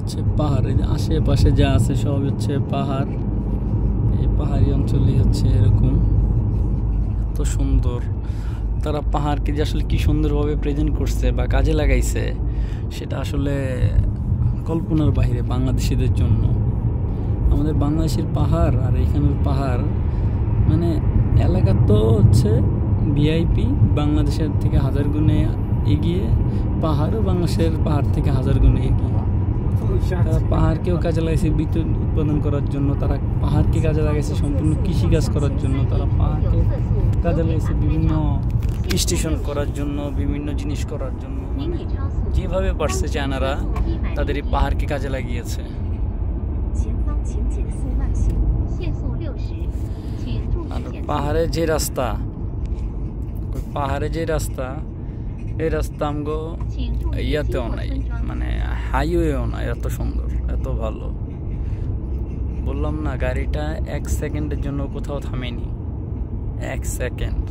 হচ্ছে পাহাড়, এই আশেপাশে যা আছে সব হচ্ছে পাহাড়। এই পাহাড়ি অঞ্চলই হচ্ছে এরকম এত সুন্দর। তারা পাহাড়কে যে আসলে কি সুন্দরভাবে প্রেজেন্ট করছে বা কাজে লাগাইছে সেটা আসলে কল্পনার বাইরে বাংলাদেশিদের জন্য। আমাদের বাংলাদেশের পাহাড় আর এখানের পাহাড় মানে এলাকা তো হচ্ছে ভিআইপি, বাংলাদেশের থেকে 1000 গুণে এগিয়ে। পাহাড়ও বাংলাদেশের পাহাড় থেকে 1000 গুণে এগিয়ে। তারা পাহাড়কেও কাজে লাগাইছে বিদ্যুৎ উৎপাদন করার জন্য, তারা পাহাড়কে কাজে লাগাইছে সম্পূর্ণ কৃষিকাজ করার জন্য, তারা পাহাড়কে কাজে লাগাইছে বিভিন্ন স্টেশন করার জন্য, বিভিন্ন জিনিস করার জন্য। মানে যেভাবে পারছে চায়নারা তাদের এই পাহাড়কে কাজে লাগিয়েছে। আর পাহাড়ে যে রাস্তা, এই রাস্তা আমগো ইয়াতেও নাই, মানে হাইওয়েও নাই, এত সুন্দর এত ভালো। বললাম না, গাড়িটা 1 সেকেন্ডের জন্য কোথাও থামেনি, 1 সেকেন্ড।